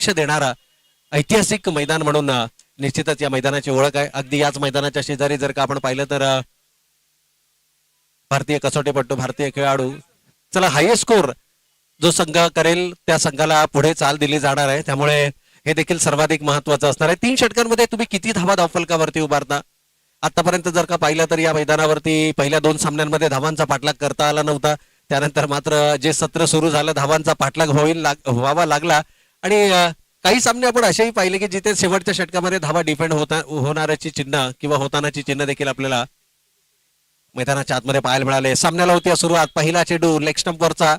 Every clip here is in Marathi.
लक्ष देणारा ऐतिहासिक मैदान म्हणून निश्चितच या मैदानाची ओळख आहे. अगदी याच मैदानाच्या शेजारी जर का आपण पाहिलं तर भारतीय कसोटीपटू, भारतीय खेळाडू, चला हायेस्ट स्कोर जो संघ करेल त्या संघाला पुढे चाल दिली जाणार आहे. त्यामुळे हे देखील सर्वाधिक महत्वाचं असणार आहे. 3 षटकांमध्ये तुम्ही किती धावा धावफलकावरती उभारता. आतापर्यंत जर का पाहिलं तर या मैदानावरती पहिल्या 2 सामन्यांमध्ये धावांचा पाठलाग करता आला नव्हता. त्यानंतर मात्र जे सत्र सुरू झालं धावांचा पाठलाग व्हावा लागला आणि काही सामने आपण असेही पाहिले की जिथे शेवटच्या षटकामध्ये धावा डिफेंड होणाऱ्याची चिन्ह किंवा होतानाची चिन्ह देखील आपल्याला मैदानाच्या आतमध्ये पाहायला मिळाले. सामन्याला होती सुरुवात. पहिला चेंडू लेग स्टंपवरचा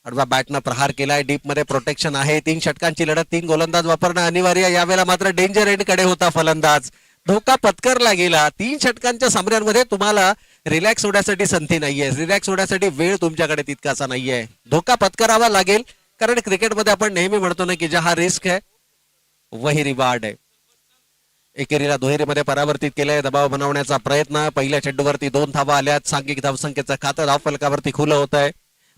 आडवा बॅटनं प्रहार केलाय. डीप मध्ये प्रोटेक्शन आहे. 3 षटकांची लढत, 3 गोलंदाज वापरणं अनिवार्य. यावेळेला मात्र डेंजर एंड कडे होता फलंदाज. धोका पत्करला गेला. 3 षटकांच्या सामन्यांमध्ये तुम्हाला रिलॅक्स होण्यासाठी संधी नाहीये, रिलॅक्स होण्यासाठी वेळ तुमच्याकडे तितकासा नाहीये. धोका पत्करावा लागेल कारण क्रिकेटमध्ये आपण नेहमी म्हणतो ना की जहा रिस्क है वही रिवार्ड है. एकेरीला दुहेरीमध्ये परावर्तित केलंय. दबाव बनवण्याचा प्रयत्न. पहिल्या चेंडूवरती 2 धावा आल्यात. सांघिक धावसंख्येचं खातं धावफलकावरती खुलं होत आहे.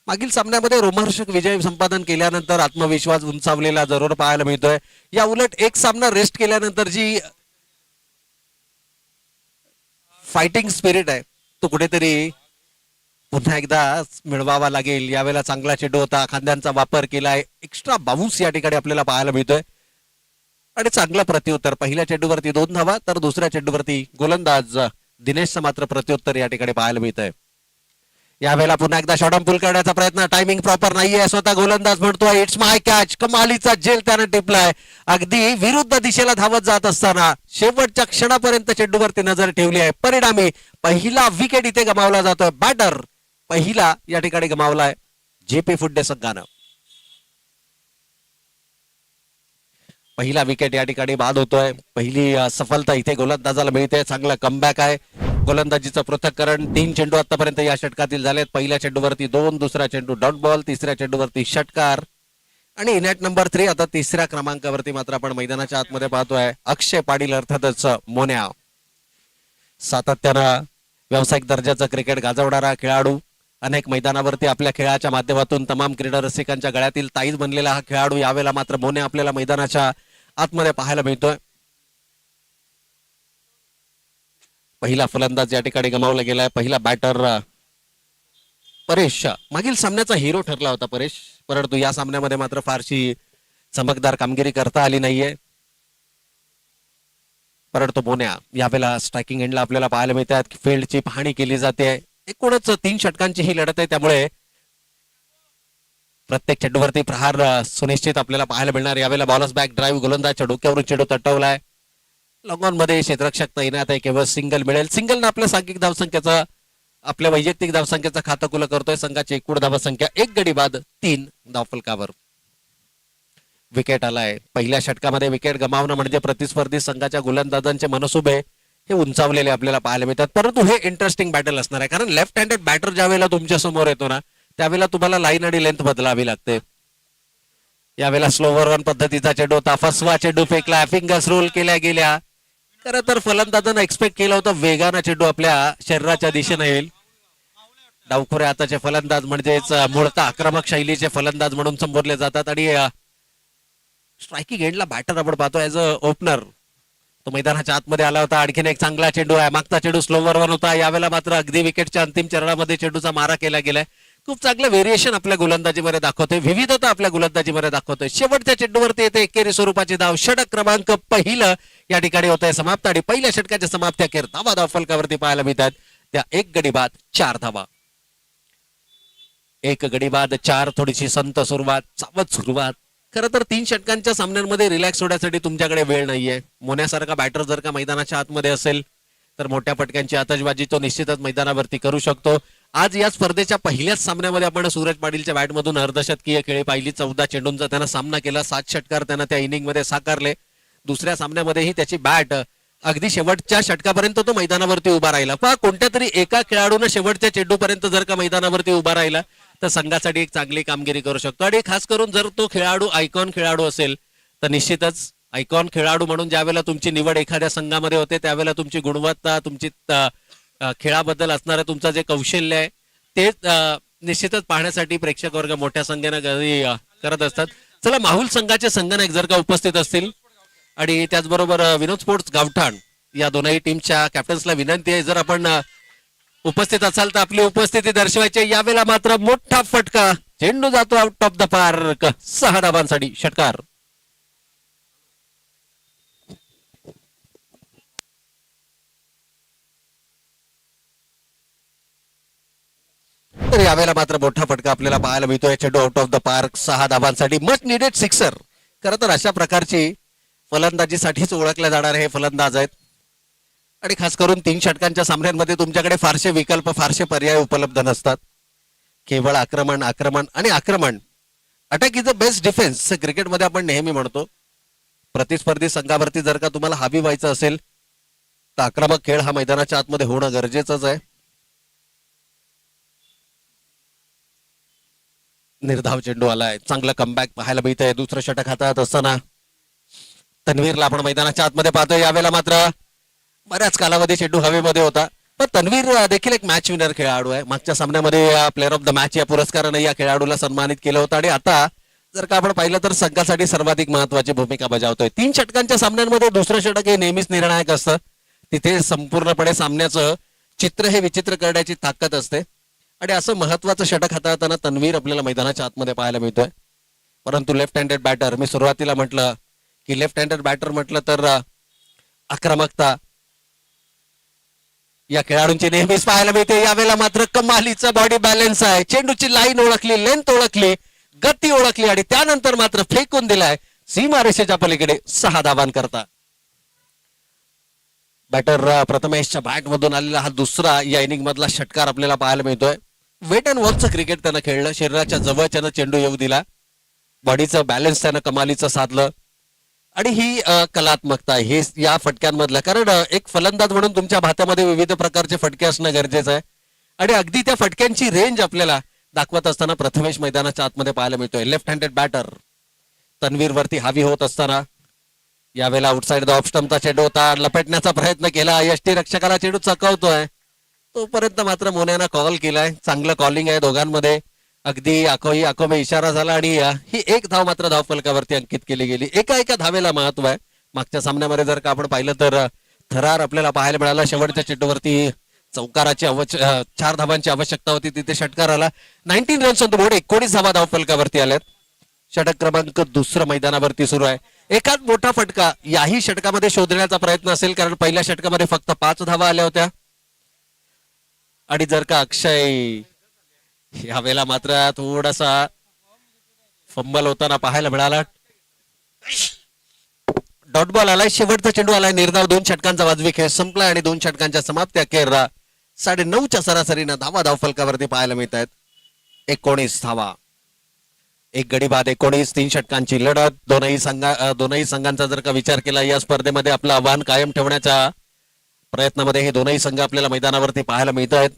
मागील सामन्यामध्ये रोमहर्षक विजय संपादन केल्यानंतर आत्मविश्वास उंचावलेला जरूर पाहायला मिळतोय. या उलट एक सामना रेस्ट केल्यानंतर जी फायटिंग स्पिरिट आहे तो कुठेतरी पुन्हा एकदा मिळवावा लागेल. यावेळेला चांगला चेंडू होता. खांद्यांचा वापर केलाय. एक्स्ट्रा बाउन्स या ठिकाणी आपल्याला पाहायला मिळतोय आणि चांगलं प्रत्युत्तर. पहिल्या चेंडूवरती 2 धावा तर दुसऱ्या चेंडूवरती गोलंदाज दिनेशचं मात्र प्रत्युत्तर या ठिकाणी पाहायला मिळतंय. यावेळेला पुन्हा एकदा शॉर्ट पुल करण्याचा प्रयत्न. टायमिंग प्रॉपर नाहीये. स्वतः गोलंदाज म्हणतोय इट्स माय कॅच. कमालीचा जेल त्यानं टिपलाय. अगदी विरुद्ध दिशेला धावत जात असताना शेवटच्या क्षणापर्यंत चेंडूवरती नजर ठेवली आहे. परिणामी पहिला विकेट इथे गमावला जातोय. बॅटर पहिला या ठिकाणी गमावलाय जेपी फुड्डे संघानं. पहिला विकेट या ठिकाणी बाद होतोय. पहिली सफलता इथे गोलंदाजाला मिळते. चांगला कमबॅक आहे. गोलंदाजीचं पृथक्करण. 3 चेंडू आतापर्यंत या षटकातील झालेत. पहिल्या चेंडूवरती 2, दुसरा चेंडू डॉट बॉल, तिसऱ्या चेंडूवरती षटकार आणि इनॅट नंबर 3 आता तिसऱ्या क्रमांकावरती मात्र आपण मैदानाच्या आतमध्ये पाहतोय अक्षय पाटील अर्थातच मोन्या. सातत्यानं व्यावसायिक दर्जाचं क्रिकेट गाजवणारा खेळाडू. अनेक मैदानावरती आपल्या खेळाच्या माध्यमातून तमाम क्रीडा रसिकांच्या गळ्यातील ताईज बनलेला हा खेळाडू. यावेळेला मात्र मोन्या आपल्याला मैदानाच्या आतमध्ये पाहायला मिळतोय. पहिला फलंदाज या ठिकाणी गमावला गेलाय. पहिला बॅटर परेश मागील सामन्याचा हिरो ठरला होता परेश, परंतु या सामन्यामध्ये मात्र फारशी चमकदार कामगिरी करता आली नाहीये. परंतु मोन्या यावेळेला स्ट्रायकिंग एंडला आपल्याला पाहायला मिळतात. फील्डची पाहणी केली जाते. एकूणच 3 षटकांची ही लढत आहे त्यामुळे प्रत्येक चेंडूवरती प्रहार सुनिश्चित आपल्याला पाहायला मिळणार. यावेळेला बॉलर्स बॅक ड्राईव्ह. गोलंदाजच्या डोक्यावरून चेंडू तटवलाय. लॉंगॉन मध्ये क्षेत्ररक्षक तैनात आहे. केवळ सिंगल मिळेल. सिंगलनं आपल्या सांघिक धावसंख्येचा आपल्या वैयक्तिक धावसंख्येचा खातं खुलं करतोय. संघाची एकूण धावसंख्या 1 गडी बाद 3 धावफलकावर. विकेट आलाय. पहिल्या षटकामध्ये विकेट गमावणं म्हणजे प्रतिस्पर्धी संघाच्या गोलंदाजांचे मनसुबे हे उंचावलेले आपल्याला पाहायला मिळतात. परंतु हे इंटरेस्टिंग बॅटल असणार आहे कारण लेफ्ट हँडेड बॅटर ज्या वेळेला तुमच्या समोर येतो ना त्यावेळेला तुम्हाला लाईन आणि लेंथ बदलावी लागते. यावेळेला स्लोवर रन पद्धतीचा चेंडू होता. फसवा चेंडू फेकला. फिंगर्स रोल केल्या गेल्या. खरं तर फलंदाजांना एक्सपेक्ट केलं होतं वेगानं चेंडू आपल्या शरीराच्या दिशेने येईल. डावखोरे आताचे फलंदाज म्हणजेच मूळतः आक्रमक शैलीचे फलंदाज म्हणून संबोधले जातात आणि स्ट्रायकिंग एंडला बॅटर आपण पाहतो ऍज अ ओपनर तो मैदानाच्या आतमध्ये आला होता. आणखीन एक चांगला चेंडू आहे. मागचा चेंडू स्लोवर वन होता. यावेळेला मात्र अगदी विकेटच्या अंतिम चरणामध्ये चेंडूचा मारा केला गेलाय. खूप चांगलं व्हेरिएशन आपल्या गोलंदाजीमध्ये दाखवतोय. विविधता आपल्या गोलंदाजीमध्ये दाखवतोय. शेवटच्या चेंडूवरती येते एकेरी स्वरूपाची धाव. षटक क्रमांक पहिलं या ठिकाणी होत आहे समाप्त आणि पहिल्या षटकाच्या समाप्ती अखेर धावा धावफलकावरती पाहायला मिळतात त्या 1 गडी बाद 4 धावा. 1 गडी बाद 4. थोडीशी संत सुरुवात, सावध सुरुवात. खरं तर 3 षटकांच्या सामन्यांमध्ये रिलॅक्स होण्यासाठी तुमच्याकडे वेळ नाहीये. मोन्यासारखा बॅटर जर का मैदानाच्या आतमध्ये असेल तर मोठ्या पटक्यांची आतषबाजी तो निश्चितच मैदानावरती करू शकतो. आज या स्पर्धेच्या पहिल्याच सामन्यामध्ये आपण सूरज पाटीलच्या बॅटमधून अर्धशतकीय खेळी पाहिली. 14 चेंडूंचा त्यानं सामना केला. 7 षटकार त्यानं त्या इनिंगमध्ये साकारले. दुसऱ्या सामन्यामध्येही त्याची बॅट अगदी शेवटच्या षटकापर्यंत तो मैदानावरती उभा राहिला. पहा कोणत्या तरी एका खेळाडूने शेवटच्या चेंडूपर्यंत जर का मैदानावरती उभा राहिला तर संघासाठी एक चांगली कामगिरी करू शकतो. आणि खास करून जर तो खेळाडू आयकॉन खेळाडू असेल तर निश्चितच आयकॉन खेळाडू म्हणून ज्यावेळेला तुमची निवड एखाद्या संघामध्ये होते त्यावेळेला तुमची गुणवत्ता, तुमची खेळाबद्दल असणारं तुमचं जे कौशल्य आहे ते निश्चितच पाहण्यासाठी प्रेक्षक वर्ग मोठ्या संख्येनं करत असतात. चला, माहुल संघाचे संघनायक जर का उपस्थित असतील आणि त्याचबरोबर विनोद स्पोर्ट्स गावठाण या दोनही टीमच्या कॅप्टन्सला विनंती आहे, जर आपण उपस्थित असाल तर आपली उपस्थिती दर्शवायची. यावेळेला मात्र मोठा फटका, चेंडू जातो आउट ऑफ द पार्क, 6 धावांसाठी षटकार. तर यावेळेला मात्र मोठा फटका आपल्याला पाहायला मिळतोय. चेंडू आउट ऑफ द पार्क, 6 धावांसाठी मच निडेड सिक्सर. खरं तर अशा प्रकारची फलंदाजीसाठीच ओळखल्या जाणारे हे फलंदाज आहेत आणि खास करून 3 षटकांच्या सामन्यांमध्ये तुमच्याकडे फारसे विकल्प, फारसे पर्याय उपलब्ध नसतात. केवळ आक्रमण, आक्रमण आणि आक्रमण. Attack is the best defence क्रिकेटमध्ये आपण नेहमी म्हणतो. प्रतिस्पर्धी संघावरती जर का तुम्हाला हावी व्हायचं असेल तर आक्रमक खेळ हा मैदानाच्या आतमध्ये होणं गरजेचंच आहे. निर्धाव चेंडू आलाय, चांगलं कमबॅक पाहायला मिळतंय. दुसरं षटक हातात असताना तन्वीरला आपण मैदानाच्या आतमध्ये पाहतोय. यावेळेला मात्र बऱ्याच कालावधी चेंडू हवेमध्ये होता, पण तन्वीर देखील एक मॅच विनर खेळाडू आहे. मागच्या सामन्यामध्ये प्लेअर ऑफ द मॅच या पुरस्काराने या खेळाडूला सन्मानित केलं होतं आणि आता जर का आपण पाहिलं तर संघासाठी सर्वाधिक महत्वाची भूमिका बजावतोय. 3 षटकांच्या सामन्यांमध्ये दुसरं षटक हे नेहमीच निर्णायक असतं. तिथे संपूर्णपणे सामन्याचं चित्र हे विचित्र करण्याची ताकद असते आणि असं महत्वाचं षटक हाताळताना तन्वीर आपल्याला मैदानाच्या आतमध्ये पाहायला मिळतोय. परंतु लेफ्ट हँडेड बॅटर, मी सुरुवातीला म्हटलं की लेफ्ट हँडेड बॅटर म्हटलं तर आक्रमकता या खेळाडूंची नेहमीच पाहायला मिळते. यावेळेला मात्र कमालीचा बॉडी बॅलन्स आहे. चेंडूची लाईन ओळखली, लेंथ ओळखली, गती ओळखली आणि त्यानंतर मात्र फेकून दिलाय सीमारेषेच्या पलीकडे, 6 धावांकरता. बॅटर प्रथमेशच्या बॅट मधून आलेला हा दुसरा या इनिंग मधला षटकार आपल्याला पाहायला मिळतोय. वेट अँड वॉचचं क्रिकेट त्यानं खेळलं, शरीराच्या जवळ त्यानं चेंडू येऊ दिला, बॉडीचं बॅलन्स त्यानं कमालीचं साधलं आणि ही कलात्मकता हे या फटक्यांमधलं. कारण एक फलंदाज म्हणून तुमच्या भात्यामध्ये विविध प्रकारचे फटके असणं गरजेचं आहे आणि अगदी त्या फटक्यांची रेंज आपल्याला दाखवत असताना प्रथमेश मैदानाच्या आतमध्ये पाहायला मिळतोय. लेफ्ट हँडेड बॅटर तन्वीर वरती हावी होत असताना यावेळेला आउटसाइड द ऑफ स्टंपचा चेंडू होता, लपेटण्याचा प्रयत्न केला, यष्टी रक्षकाला चेंडू चकवतोय, तोपर्यंत मात्र मोन्यानं कॉल केलाय. चांगलं कॉलिंग आहे दोघांमध्ये, अगदी आखोमे इशारा झाला आणि ही एक धाव मात्र धावफलकावरती अंकित केली गेली. एका धावेला महत्व आहे. मागच्या सामन्यामध्ये जर का आपण पाहिलं तर थरार आपल्याला पाहायला मिळाला. शेवटच्या चेंडूवरती चौकाराची 4 धावांची आवश्यकता होती, तिथे षटकार आला. 19 रन्स ऑन द बोर्ड, 19 धावा धावफलकावरती आल्यात. षटक क्रमांक 2 मैदानावरती सुरू आहे. एकाच मोठा फटका याही षटकामध्ये शोधण्याचा प्रयत्न असेल, कारण पहिल्या षटकामध्ये फक्त 5 धावा आल्या होत्या आणि जर का अक्षय यावेळेला मात्र थोडासा फंबल होताना पाहायला मिळाला. डॉट बॉल आलाय, शेवटचा चेंडू आलाय. निर्धाव 2 षटकांचा वाजवी खेळ संपलाय आणि 2 षटकांच्या समाप्ती अखेर 9.5च्या सरासरीनं धावा धावफलकावरती पाहायला मिळत आहेत. 19 धावा, एक गडी बाद 19, 3 षटकांची लढत. दोनही संघांचा जर का विचार केला या स्पर्धेमध्ये आपलं आव्हान कायम ठेवण्याच्या प्रयत्नामध्ये हे दोनही संघ आपल्याला मैदानावरती पाहायला मिळत आहेत.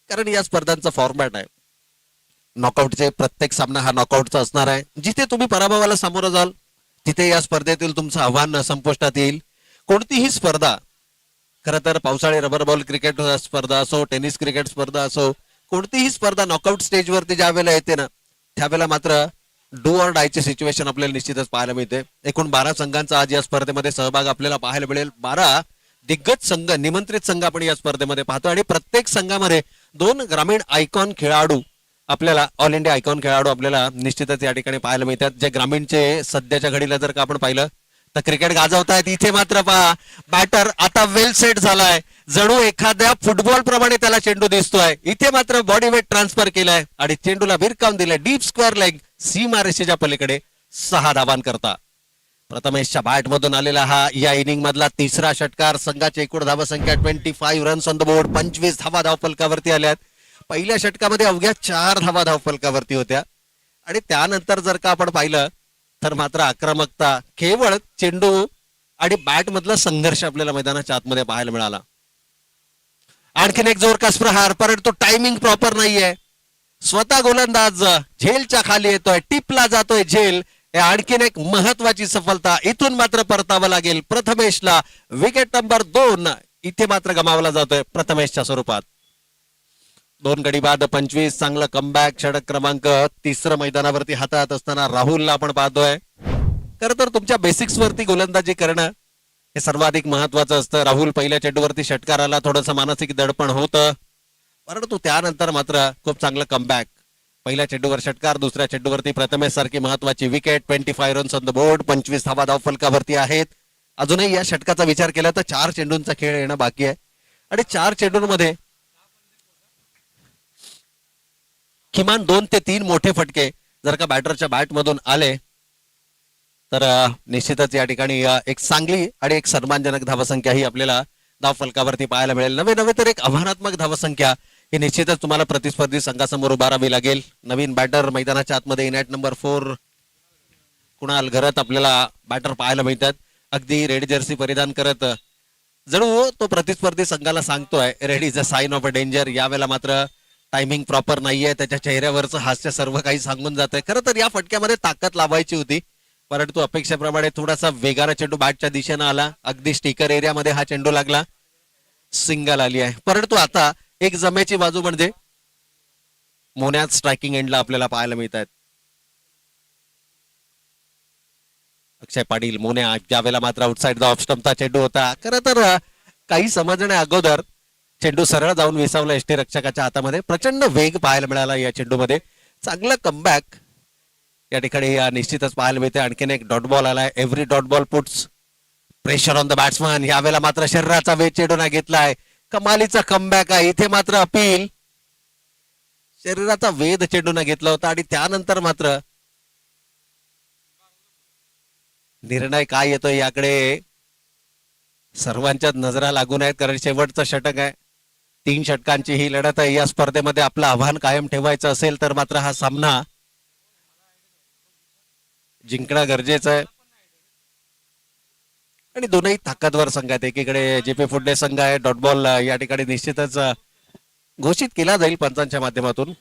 कारण या स्पर्धांचा फॉर्मॅट आहे, नॉकआउटचे प्रत्येक सामना हा नॉकआउटचा असणार आहे. जिथे तुम्ही पराभवाला सामोरं जाल तिथे या स्पर्धेतील तुमचं आव्हान संपुष्टात येईल. कोणतीही स्पर्धा, खरं तर पावसाळी रबर बॉल क्रिकेट स्पर्धा असो, टेनिस क्रिकेट स्पर्धा असो, कोणतीही स्पर्धा नॉकआउट स्टेजवरती ज्या वेळेला येते ना त्यावेळेला मात्र डू ऑर डायची सिच्युएशन आपल्याला निश्चितच पाहायला मिळते. एकूण 12 संघांचा आज या स्पर्धेमध्ये सहभाग आपल्याला पाहायला मिळेल. 12 दिग्गज संघ, निमंत्रित संघ आपण या स्पर्धेमध्ये पाहतो आणि प्रत्येक संघामध्ये 2 ग्रामीण आयकॉन खेळाडू आपल्याला, ऑल इंडिया आयकॉन खेळाडू आपल्याला निश्चितच या ठिकाणी पाहायला मिळतात. जे ग्रामीणचे सध्याच्या घडीला जर का आपण पाहिलं तर क्रिकेट गाजवतायत. इथे मात्र पहा बॅटर आता वेल सेट झालाय, जणू एखाद्या फुटबॉल प्रमाणे त्याला चेंडू दिसतोय. इथे मात्र बॉडी वेट ट्रान्सफर केलाय आणि चेंडूला भिरकावून दिलाय डीप स्क्वेअर लेग, सीमारेषेच्या पलीकडे, 6 धावांकरता. प्रथमेशच्या बॅट मधून आलेला हा या इनिंग मधला 3रा षटकार. संघाची एकूण धावसंख्या 25 रन्स ऑन द बोर्ड, 25 धावा धावफलकावरती आल्यात. पहिल्या षटकामध्ये अवघ्या 4 धावा धावफलकावरती होत्या आणि त्यानंतर जर का आपण पाहिलं तर मात्र आक्रमकता, केवळ चेंडू आणि बॅट मधला संघर्ष आपल्याला मैदानाच्या आतमध्ये पाहायला मिळाला. आणखीन एक जोरदार प्रहार, परंतु टायमिंग प्रॉपर नाहीये. स्वतः गोलंदाज झेलच्या खाली येतोय, टिपला जातोय झेल. आणखीन एक महत्वाची सफलता, इथून मात्र परतावं लागेल प्रथमेशला. विकेट नंबर 2 इथे मात्र गमावला जातोय प्रथमेशच्या स्वरूपात. 2 गडी बाद 25. चांगलं कमबॅक. षटक क्रमांक 3 मैदानावरती हातात असताना राहुलला आपण पाहतोय. खरं तर तुमच्या बेसिक्स वरती गोलंदाजी करणं हे सर्वाधिक महत्वाचं असतं. राहुल पहिल्या चेंडूवरती षटकाराला थोडंसं मानसिक दडपण होतं, परंतु त्यानंतर मात्र खूप चांगलं कमबॅक. पहिल्या चेंडूवर षटकार, दुसऱ्या चेंडूवरती प्रथमेश सारखी महत्वाची wicket. 25 runs on the board. 25 धावा धावफलकावरती आहेत. अजूनही या षटकाचा विचार केला तर 4 चेंडूंचा खेळ येणं बाकी आहे आणि 4 चेंडूंमध्ये किमान 2 ते 3 मोठे फटके जर का बॅटरच्या बॅटमधून आले तर निश्चितच या ठिकाणी एक चांगली आणि एक सन्मानजनक धावसंख्या ही आपल्याला धावफलकावरती पाहायला मिळेल. नवे नवे तर एक आव्हानात्मक धावसंख्या ही निश्चितच तुम्हाला प्रतिस्पर्धी संघासमोर उभारावी लागेल. नवीन बॅटर मैदानाच्या आतमध्ये इनॅट नंबर 4 कुणाल घरत आपल्याला बॅटर पाहायला मिळतात. अगदी रेड जर्सी परिधान करत जणू तो प्रतिस्पर्धी संघाला सांगतोय red is a sign of a danger. यावेळेला मात्र टायमिंग प्रॉपर नाहीये. त्याच्या चेहऱ्यावरचं हास्य सर्व काही सांगून जात आहे. खरं तर या फटक्यामध्ये ताकद लावायची होती, परंतु अपेक्षेप्रमाणे थोडासा वेगाने चेंडू बॅटच्या दिशेनं आला. अगदी स्टिकर एरियामध्ये हा चेंडू लागला. सिंगल आली आहे. परंतु आता एक जमेची बाजू म्हणजे मोन्यात स्ट्रायकिंग एंडला आपल्याला पाहायला मिळत आहेत. अक्षय पाटील मोन्या. ज्यावेळेला मात्र आउटसाइड द ऑफ स्टंपचा चेंडू होता. खरं तर काही समजण्या अगोदर चेंडू सरळ जाऊन विसावला यष्टी रक्षकाच्या हातामध्ये. प्रचंड वेग पाहायला मिळाला या चेंडूमध्ये. चांगलं कमबॅक या ठिकाणी निश्चितच पाहायला मिळते. आणखीन एक डॉट बॉल आलाय. Every dot ball puts pressure on the batsman. यावेळेला मात्र शरीराचा वेग चेंडूने घेतलाय. कमालीचा कमबॅक आहे. इथे मात्र अपील. शरीराचा वेध चेंडूने घेतला होता आणि त्यानंतर मात्र निर्णय काय येतोय याकडे सर्वांच्याच नजरा लागून आहेत, कारण शेवटचं षटक आहे. 3 षटकांची ही लढत आहे. या स्पर्धेमध्ये आपलं आव्हान कायम ठेवायचं असेल तर मात्र हा सामना जिंकणं गरजेचं आहे. आणि दोनही ताकदवर संघ आहेत. एकीकडे जेपी फुडे संघ आहे. डॉट बॉल या ठिकाणी निश्चितच घोषित केला जाईल पंचांच्या माध्यमातून.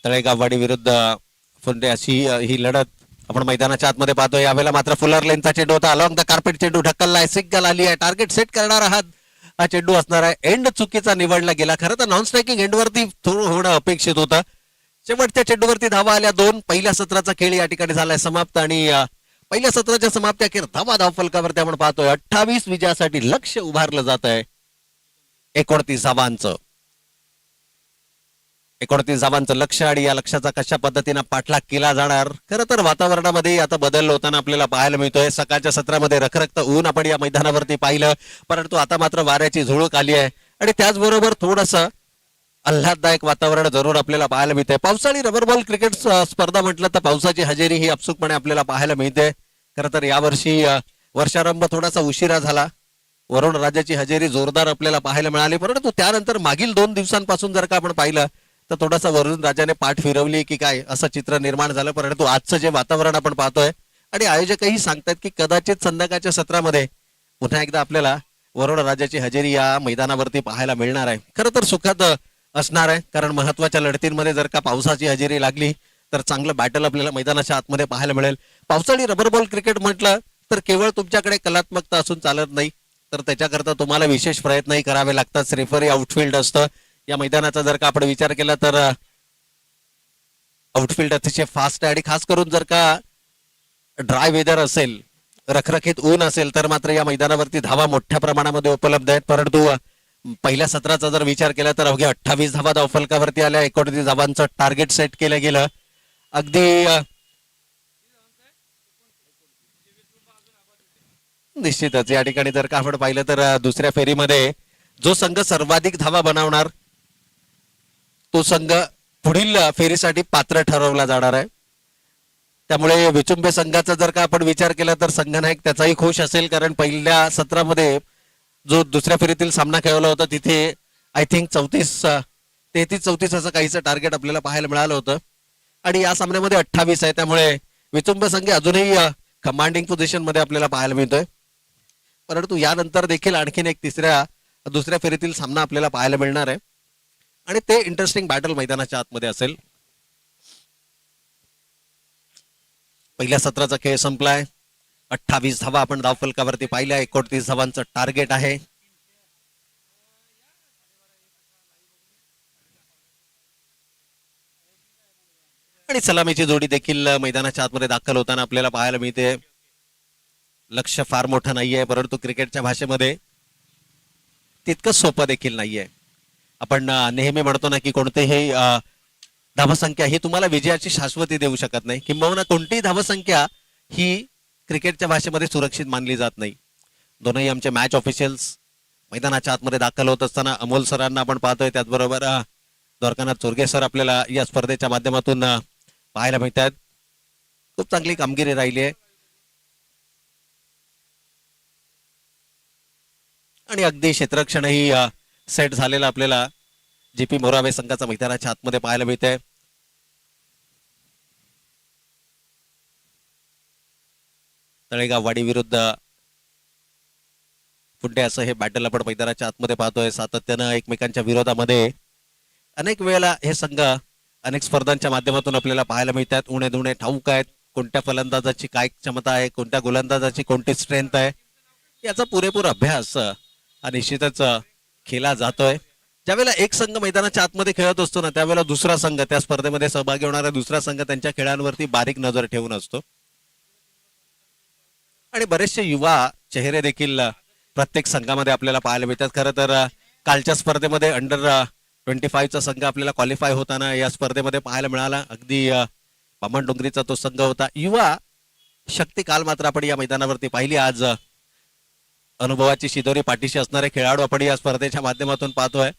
तळेगाववाडी विरुद्ध फुंडे अशी ही लढत आपण मैदानाच्या आतमध्ये पाहतोय. यावेळेला मात्र फुलर लेनचा चेंडू होता. अलॉंग द कार्पेट चेंडू ढकललाय. सिंगल आली आहे. टार्गेट सेट करणारा हा चेंडू असणार आहे. एंड चुकीचा निवडला गेला. खरं तर नॉन स्ट्रायकिंग एंडवरती थोडं होणं अपेक्षित होतं. शेवटच्या चेंडूवरती धावा आल्या 2. पहिल्या सत्राचा खेळ या ठिकाणी झालाय समाप्त आणि पहिल्या सत्राच्या समाप्ती अखेर धावा धावफलकावरती आपण पाहतोय 28 विजयासाठी लक्ष उभारलं जात आहे. 29 धावांचं 29 धावांचं लक्ष आणि या लक्षाचा कशा पद्धतीने पाठलाग केला जाणार. खरं तर वातावरणामध्ये आता बदल होताना आपल्याला पाहायला मिळतोय. सकाळच्या सत्रामध्ये रखरखत ऊन आपण या मैदानावरती पाहिलं, परंतु आता मात्र वाऱ्याची झुळूक आली आहे आणि त्याचबरोबर थोडंसं आल्हाददायक वातावरण जरूर आपल्याला पाहायला मिळतंय. पावसाळी रबर बॉल क्रिकेट स्पर्धा म्हटलं तर पावसाची हजेरी ही अपसूकपणे आपल्याला पाहायला मिळते. खरं तर यावर्षी वर्षारंभ थोडासा उशिरा झाला. वरुण राजाची हजेरी जोरदार आपल्याला पाहायला मिळाली, परंतु त्यानंतर मागील 2 दिवसांपासून जर का आपण पाहिलं तर थोडासा वरुण राजाने पाठ फिरवली की काय असं चित्र निर्माण झालं. परंतु आजचं जे वातावरण आपण पाहतोय आणि आयोजकही सांगतात की कदाचित संध्याकाळच्या सत्रामध्ये पुन्हा एकदा आपल्याला वरुण राजाची हजेरी या मैदानावरती पाहायला मिळणार आहे. खरं तर सुखद असणार आहे, कारण महत्वाच्या लढतींमध्ये जर का पावसाची हजेरी लागली तर चांगलं बॅटल आपल्याला मैदानाच्या आतमध्ये पाहायला मिळेल. पावसाळी रबर बॉल क्रिकेट म्हटलं तर केवळ तुमच्याकडे कलात्मकता असून चालत नाही, तर त्याच्याकरता तुम्हाला विशेष प्रयत्नही करावे लागतात. रेफरी आउटफील्ड असतं या मैदानाचा. जर का आपण विचार केला तर आउटफील्ड अतिशय फास्ट आहे आणि खास करून जर का ड्राय वेदर असेल, रखरखीत ऊन असेल तर मात्र या मैदानावरती धावा मोठ्या प्रमाणामध्ये उपलब्ध आहेत. परंतु पहिल्या सत्राचा जर विचार केला तर अवघ्या 28 धावा धावफलकावरती आल्या. 29 धावांचं टार्गेट सेट केलं गेलं. अगदी निश्चितच या ठिकाणी जर का आपण पाहिलं तर दुसऱ्या फेरीमध्ये जो संघ सर्वाधिक धावा बनवणार तो संघ पुढील फेरीसाठी पात्र ठरवला जाणार आहे. त्यामुळे विचुंबे संघाचा जर का आपण विचार केला तर संघनायक त्याचाही खुश असेल, कारण पहिल्या सत्रामध्ये जो दुसऱ्या फेरीतील सामना खेळवला होता तिथे आय थिंक 33-34 असं काहीचं टार्गेट आपल्याला पाहायला मिळालं होतं आणि या सामन्यामध्ये 28 आहे. त्यामुळे विचुंब संघ अजूनही कमांडिंग पोझिशन मध्ये आपल्याला पाहायला मिळतोय. परंतु यानंतर देखील आणखीन एक दुसऱ्या फेरीतील सामना आपल्याला पाहायला मिळणार आहे आणि ते इंटरेस्टिंग बॅटल मैदानाच्या आतमध्ये असेल. पहिल्या सत्राचा खेळ संपलाय. 28 धावा आपण धावफलकावरती पाहिल्या. 29 धावांचं टार्गेट आहे. आणि सलामीची जोडी देखील मैदानाच्या आतमध्ये दाखल होताना आपल्याला पाहायला मिळते. लक्ष फार मोठं नाहीये, परंतु क्रिकेटच्या भाषेमध्ये तितकं सोपं देखील नाहीये. आपण नेहमी म्हणतो ना की कोणतेही धावसंख्या ही तुम्हाला विजयाची शाश्वती देऊ शकत नाही, किंबहुना कोणतीही धावसंख्या ही क्रिकेटच्या भाषेमध्ये सुरक्षित मानली जात नाही. दोनही आमचे मॅच ऑफिशियल्स मैदानाच्या आतमध्ये दाखल होत असताना अमोल सरांना आपण पाहतोय, त्याचबरोबर द्वारकानाथ चोरगे सर आपल्याला या स्पर्धेच्या माध्यमातून पाहायला मिळतात. खूप चांगली कामगिरी राहिली आहे आणि अगदी क्षेत्ररक्षणही सेट झालेला आपल्याला जीपी मोरावे संघाचा मैदानाच्या आतमध्ये पाहायला मिळते. तळेगाव वाडी विरुद्ध पुंडे असं हे बॅटल आपण मैदानाच्या आतमध्ये पाहतोय. सातत्यानं एकमेकांच्या विरोधामध्ये अनेक वेळेला हे संघ अनेक स्पर्धांच्या माध्यमातून आपल्याला पाहायला मिळतात. उणे दुणे ठाऊक आहेत, कोणत्या फलंदाजाची काय क्षमता आहे, कोणत्या गोलंदाजाची कोणती स्ट्रेंथ आहे, याचा पुरेपूर अभ्यास निश्चितच केला जातोय. ज्यावेळेला एक संघ मैदानाच्या आतमध्ये खेळत असतो ना, त्यावेळेला दुसरा संघ, त्या स्पर्धेमध्ये सहभागी होणारा दुसरा संघ त्यांच्या खेळांवरती बारीक नजर ठेवून असतो. आणि बरेचसे युवा चेहरे देखील प्रत्येक संघामध्ये आपल्याला पाहायला मिळतात. खरं तर कालच्या स्पर्धेमध्ये अंडर 25चा संघ आपल्याला क्वालिफाय होताना या स्पर्धेमध्ये पाहायला मिळाला. अगदी बामणडोंगरीचा तो संघ होता. युवा शक्ती काल मात्र आपण या मैदानावरती पाहिली. आज अनुभवाची शिदोरी पाठीशी असणारे खेळाडू आपण या स्पर्धेच्या माध्यमातून पाहतोय.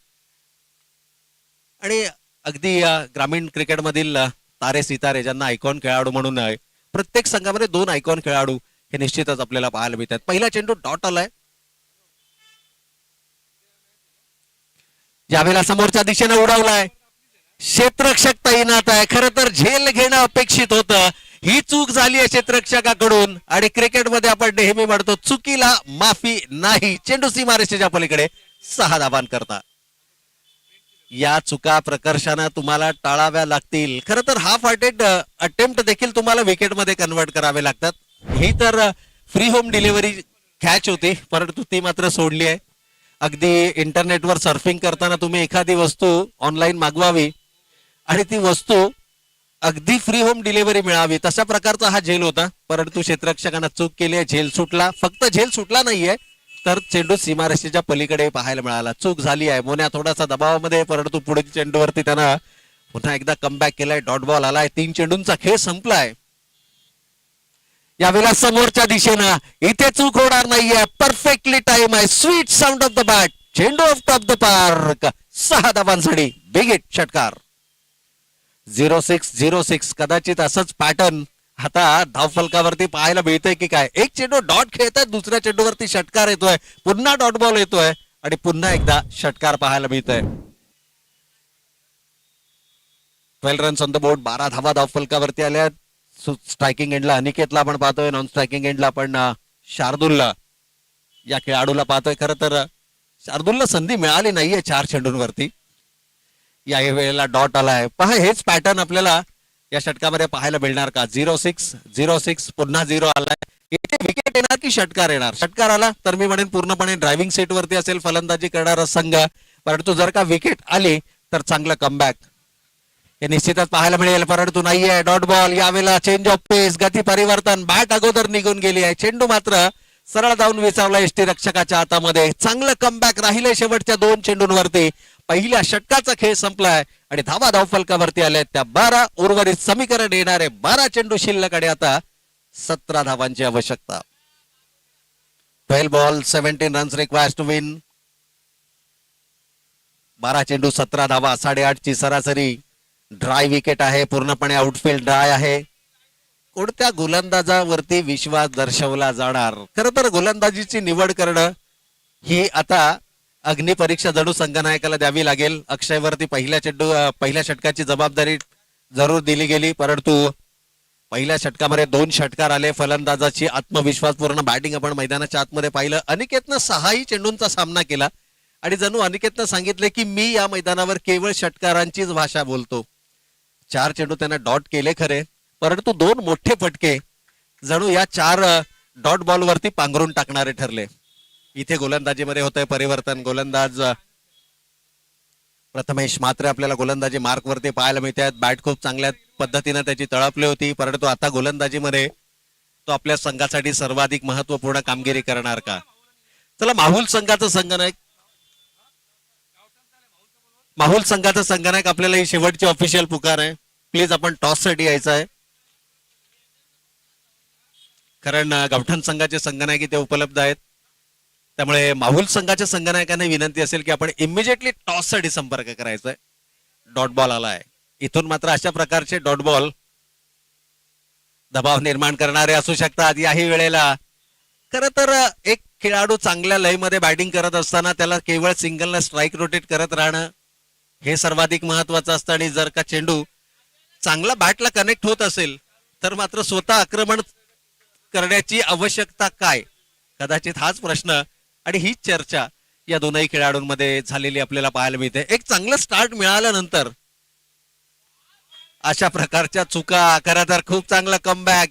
आणि अगदी ग्रामीण क्रिकेटमधील तारे सितारे, ज्यांना आयकॉन खेळाडू म्हणून आहे, प्रत्येक संघामध्ये 2 आयकॉन खेळाडू हे निश्चितच आपल्याला पाहायला मिळतात. पहिला चेंडू डॉट आलाय, यावेळेला समोरच्या दिशेने उडवलाय, क्षेत्ररक्षक तैनात आहे. खरं तर झेल घेणं अपेक्षित होतं, ही चूक झाली आहे क्षेत्ररक्षकाकडून. आणि क्रिकेटमध्ये आपण नेहमी म्हणतो चुकीला माफी नाही. चेंडू सीमारेषेच्या पलीकडे 6 धावांकरता. या चुका प्रकर्षानं तुम्हाला टाळाव्या लागतील. खरं तर हाफ हार्टेड अटेम्प्ट देखील तुम्हाला विकेटमध्ये कन्वर्ट करावे लागतात. ही तर फ्री होम डिलिव्हरी कॅच होती, परंतु ती मात्र सोडली आहे. अगदी इंटरनेटवर सर्फिंग करताना तुम्ही एखादी वस्तू ऑनलाईन मागवावी आणि ती वस्तू अगदी फ्री होम डिलिव्हरी मिळावी, तशा प्रकारचा हा झेल होता. परंतु क्षेत्ररक्षकांना चूक केली आहे, झेल सुटला. फक्त झेल सुटला नाहीये, तर चेंडू सीमारेषेच्या पलीकडे पाहायला मिळाला. चूक झाली आहे. मोन्या थोडासा दबावामध्ये, परंतु पुढील चेंडूवरती त्यानं पुन्हा एकदा कमबॅक केलाय. डॉट बॉल आलाय. 3 चेंडूंचा खेळ संपलाय. यावेळेला समोरच्या दिशेनं इथे चूक होणार नाहीये. परफेक्टली टाइम आहे. Sweet sound of the bat. चेंडू ऑफ टॉप द पार्क. 6 धावांसाठी बिग हिट षटकार. 0606. कदाचित असंच पॅटर्न आता धावफलकावरती पाहायला मिळतंय की काय. एक चेंडू डॉट खेळतात, दुसऱ्या चेंडूवरती षटकार येतोय, पुन्हा डॉट बॉल येतोय आणि पुन्हा एकदा षटकार पाहायला मिळतोय. 12 रन्स ऑन द बोर्ड. 12 धावा धावफलकावरती आल्या. स्ट्रायकिंग एंडला अनिकेतला आपण पाहतोय, नॉन स्ट्रायकिंग एंडला आपण शार्दूलला या खेळाडूला पाहतोय. खरं तर शार्दूलला संधी मिळाली नाहीये 4 चेंडूंवरती. या वेळेला डॉट आलाय. पहा, हेच पॅटर्न आपल्याला या षटकामध्ये पाहायला मिळणार का. 0606 पुन्हा 0 आलाय. इथे विकेट येणार की षटकार येणार. षटकार आला तर मी म्हणेन पूर्णपणे ड्रायव्हिंग सेट वरती असेल फलंदाजी करणारा संघ, परंतु जर का विकेट आली तर चांगलं कमबॅक हे निश्चितच पाहायला मिळेल. परंतु नाहीये. Dot ball. यावेळेला चेंज ऑफ पेस, गती परिवर्तन. बॅट अगोदर निघून गेली आहे. चेंडू मात्र सरळ जाऊन विचारला यष्टी रक्षकाच्या हातामध्ये. चांगलं कमबॅक राहिले शेवटच्या 2 चेंडूंवरती. पहिल्या षटकाचा खेळ संपलाय आणि धावा धावफलकावरती आल्यात त्या 12. उर्वरित समीकरण येणारे 12 चेंडू शिल्लक आणि आता 17 धावांची आवश्यकता. 12 ball 17 runs required to win. 12 चेंडू 17 धावा. 8.5 ची सरासरी. ड्राय विकेट आहे, पूर्णपणे आउटफील्ड ड्राय आहे. कोणत्या गोलंदाजावरती विश्वास दर्शवला जाणार. खरं तर गोलंदाजीची निवड करणं ही आता अग्निपरीक्षा जणू संघनायकाला द्यावी लागेल. अक्षयवरती पहिल्या षटकाची जबाबदारी जरूर दिली गेली, परंतु पहिल्या षटकामध्ये 2 षटकार आले. फलंदाजाची आत्मविश्वासपूर्ण बॅटिंग आपण मैदानाच्या आतमध्ये पाहिलं. अनिकेतनं 6ही चेंडूंचा सामना केला आणि जणू अनिकेतनं सांगितले की मी या मैदानावर केवळ षटकारांचीच भाषा बोलतो. 4 चेंडू त्यानं डॉट केले खरे, परंतु 2 मोठे फटके जणू या 4 डॉट बॉल वरती पांघरून टाकणारे ठरले. इथे गोलंदाजीमध्ये होतंय परिवर्तन. गोलंदाज प्रथमेश मात्र आपल्याला गोलंदाजी मार्क वरती पाहायला मिळतात. बॅट खूप चांगल्या पद्धतीने त्याची तळपली होती, परंतु आता गोलंदाजीमध्ये तो आपल्या संघासाठी सर्वाधिक महत्वपूर्ण कामगिरी करणार का? चला, माहुल संघाचं संघनायक आपल्याला ही शेवटची ऑफिशियल पुकार आहे. प्लीज आपण टॉस साठी यायचं आहे, कारण गावठाण संघाचे संघनायक इथे उपलब्ध आहेत. त्यामुळे माहुल संघाच्या संघनायकाने विनंती असेल की आपण इमिजिएटली टॉस साठी संपर्क करायचा आहे. डॉट बॉल आलाय. इथून मात्र अशा प्रकारचे डॉट बॉल दबाव निर्माण करणारे असू शकतात. याही वेळेला खर तर एक खेळाडू चांगल्या लयमध्ये बॅटिंग करत असताना त्याला केवळ सिंगलने स्ट्राईक रोटेट करत राहणं हे सर्वाधिक महत्वाचं असतं. आणि जर का चेंडू चांगला बॅटला कनेक्ट होत असेल तर मात्र स्वतः आक्रमण करण्याची आवश्यकता काय? कदाचित हाच प्रश्न आणि हीच चर्चा या दोनही खेळाडूंमध्ये झालेली आपल्याला पाहायला मिळते. एक चांगलं स्टार्ट मिळाल्यानंतर अशा प्रकारच्या चुका, खरं तर खूप चांगला कमबॅक.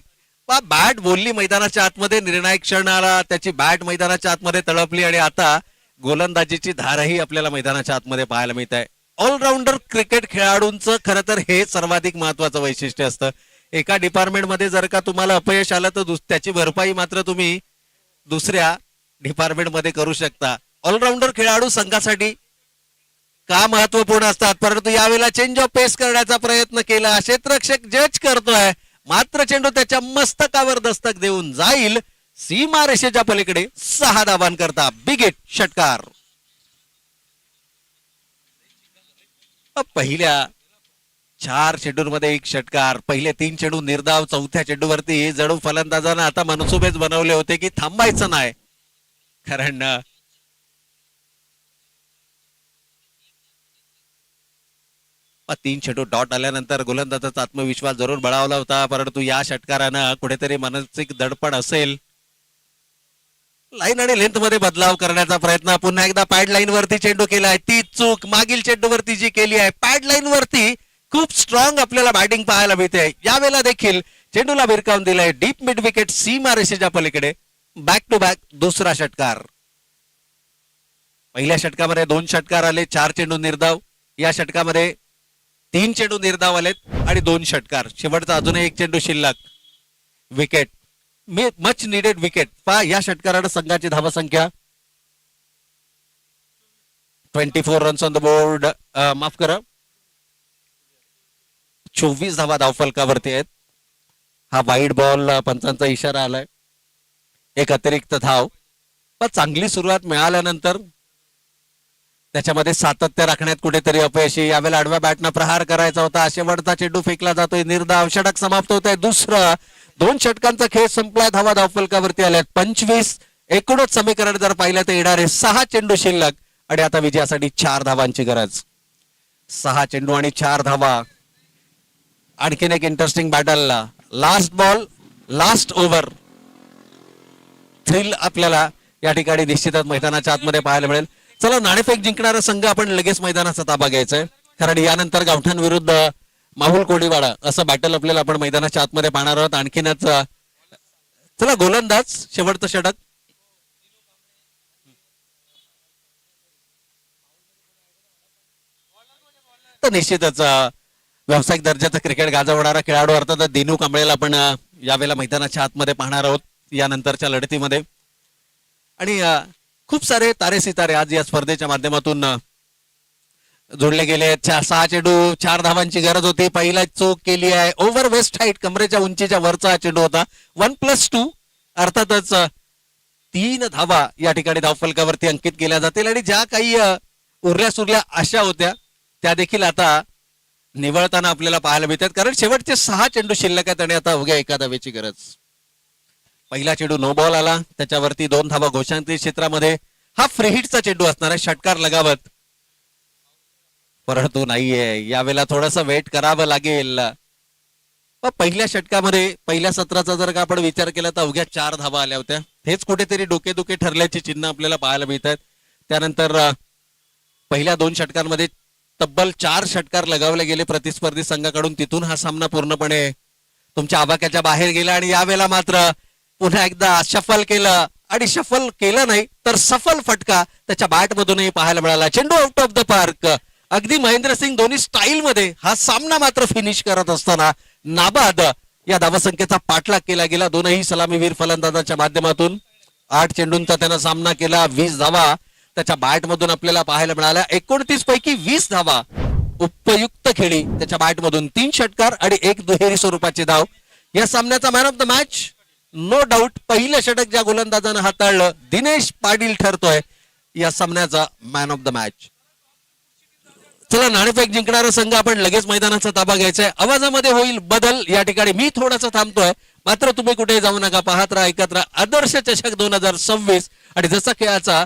बॅट बोलली मैदानाच्या आतमध्ये, निर्णायक क्षण आला, त्याची बॅट मैदानाच्या आतमध्ये तळपली आणि आता गोलंदाजीची धारही आपल्याला मैदानाच्या आतमध्ये पाहायला मिळत आहे. ऑलराऊंडर क्रिकेट खेळाडूंचं खरं तर हे सर्वाधिक महत्वाचं वैशिष्ट्य असतं. एका डिपार्टमेंटमध्ये जर का तुम्हाला अपयश आलं तर त्याची भरपाई मात्र तुम्ही दुसऱ्या डिपार्टमेंटमध्ये करू शकता. ऑलराऊंडर खेळाडू संघासाठी का महत्वपूर्ण असतात, परंतु यावेळेला चेंज ऑफ पेस करण्याचा प्रयत्न केला. क्षेत्ररक्षक जज करतोय, मात्र चेंडू त्याच्या मस्तकावर दस्तक देऊन जाईल सीमा रेषेच्या पलीकडे. 6 धावांकरता बिग हिट, षटकार. पहिल्या 4 चेंडूंमध्ये 1 षटकार. पहिले 3 चेंडू निर्धाव. चौथ्या चेंडूवरती जणू फलंदाजानं आता मनसुबेच बनवले होते की थांबायचं नाही, कारण 3 चेंडू डॉट आल्यानंतर गोलंदाजाचा आत्मविश्वास जरूर बळावला होता, परंतु या षटकारानं कुठेतरी मानसिक दडपण असेल. लाईन आणि लेंथ मध्ये बदलाव करण्याचा प्रयत्न. पुन्हा एकदा पॅड लाईन वरती चेंडू केलाय. ती चूक मागील चेंडूवरती जी केली आहे. पॅड लाईन वरती खूप स्ट्रॉंग आपल्याला बॅटिंग पाहायला मिळते. यावेळेला देखील चेंडूला भिरकावून दिलाय डीप मिड विकेट सीमा रेषेच्या पलीकडे. बॅक टू बॅक दुसरा षटकार. पहिल्या षटकामध्ये 2 षटकार आले, 4 चेंडू निर्धाव. या षटकामध्ये 3 चेंडू निर्धाव आलेत आणि 2 षटकार. शेवटचा अजूनही 1 चेंडू शिल्लक. Wicket, much needed wicket. पहा या षटकारानं संघाची धावसंख्या 24 रन्स ऑन द बोर्ड. माफ करा, 24 धावा धावफलकावरती आहेत. हा वाईड बॉल, पंचांचा इशारा आलाय. एक अतिरिक्त धाव. पण चांगली सुरुवात मिळाल्यानंतर त्याच्यामध्ये सातत्य राखण्यात कुठेतरी अपयशी. यावेळेला आडव्या बॅटनं प्रहार करायचा होता. शेवटचा चेंडू फेकला जातोय निर्धाव. षटक समाप्त होत आहे. दुसरं 2 षटकांचा खेळ संपलाय. धावा धावफलकावरती आल्यात 25. एकूणच समीकरण जर पाहिलं तर येणारे 6 चेंडू शिल्लक आणि आता विजयासाठी 4 धावांची गरज. 6 चेंडू आणि 4 धावा. आणखीन एक इंटरेस्टिंग बॅटलला. Last ball, last over. Thrill आपल्याला या ठिकाणी निश्चितच मैदानाच्या आतमध्ये पाहायला मिळेल. चला, नाणेफेक जिंकणारा संघ आपण लगेच मैदानाचा ताबा घ्यायचाय, कारण यानंतर गावठाण विरुद्ध माहुल कोडीवाडा असं बॅटल आपल्याला आपण मैदानाच्या आतमध्ये पाहणार आहोत. आणखीनच चला, गोलंदाज शेवटचं षटक. तर निश्चितच व्यावसायिक दर्जाचं क्रिकेट गाजवणारा खेळाडू अर्थात दिनू कांबळेला आपण यावेळेला मैदानाच्या आतमध्ये पाहणार आहोत यानंतरच्या लढतीमध्ये. आणि खूप सारे तारे सितारे आज या स्पर्धेच्या माध्यमातून जोडले गेले. 6 चेंडू 4 धावांची गरज होती. पहिला चूक केली आहे. ओव्हर वेस्ट हाईट, कमरेच्या उंचीच्या वरचा चेंडू होता. 1+2 अर्थातच 3 धावा या ठिकाणी धावफलकावरती अंकित केल्या जातील. आणि ज्या काही उरल्या सुरल्या आशा होत्या त्या देखील आता निवळताना आपल्याला पाहायला मिळतात, कारण शेवटचे 6 चेंडू शिल्लक आहेत आणि आता अवघ्या 1 धावेची गरज. पहिला चेंडू नो बॉल आला, त्याच्यावरती 2 धावा घोषांकित क्षेत्रामध्ये. हा फ्री हिटचा चेंडू असणार आहे, षटकार लगावत, परंतु नाहीये. यावेळेला थोडस वेट करावं लागेल. पहिल्या षटकामध्ये पहिल्या सत्राचा जर का आपण विचार केला तर अवघ्या 4 धावा आल्या होत्या. हेच कुठेतरी डोकेदुखे ठरल्याची चिन्ह आपल्याला पाहायला मिळतात. त्यानंतर पहिल्या 2 षटकांमध्ये तब्बल 4 षटकार लगावले गेले प्रतिस्पर्धी संघाकडून. तिथून हा सामना पूर्णपणे तुमच्या आवाक्याच्या बाहेर गेला आणि यावेळेला मात्र पुन्हा एकदा शफल केलं आणि शफल केलं नाही तर सफल फटका त्याच्या बॅट मधूनही पाहायला मिळाला. चेंडू आउट ऑफ द पार्क. अगदी महेंद्रसिंग धोनी स्टाईल मध्ये हा सामना मात्र फिनिश करत असताना नाबाद या धावसंख्येचा पाठलाग केला गेला. दोनही सलामीवीर फलंदाजाच्या माध्यमातून 8 चेंडूंचा त्यानं सामना केला. 20 धावा त्याच्या बॅट मधून आपल्याला पाहायला मिळाल्या. 29 पैकी 20 धावा उपयुक्त खेळी त्याच्या बॅट मधून. 3 षटकार आणि 1 दुहेरी स्वरूपाची धाव. या सामन्याचा man of the match no doubt पहिलं षटक ज्या गोलंदाजानं हाताळलं दिनेश पाटील ठरतोय या सामन्याचा मॅन ऑफ द मॅच. चला नाणेफेक जिंकणारा संघ आपण लगेच मैदानाचा ताबा घ्यायचा आहे. आवाजामध्ये होईल बदल. या ठिकाणी मी थोडासा थांबतोय मात्र तुम्ही कुठे जाऊ नका. पाहत राहा ऐकत राहा आदर्श चषक 2026 आणि जसा खेळाचा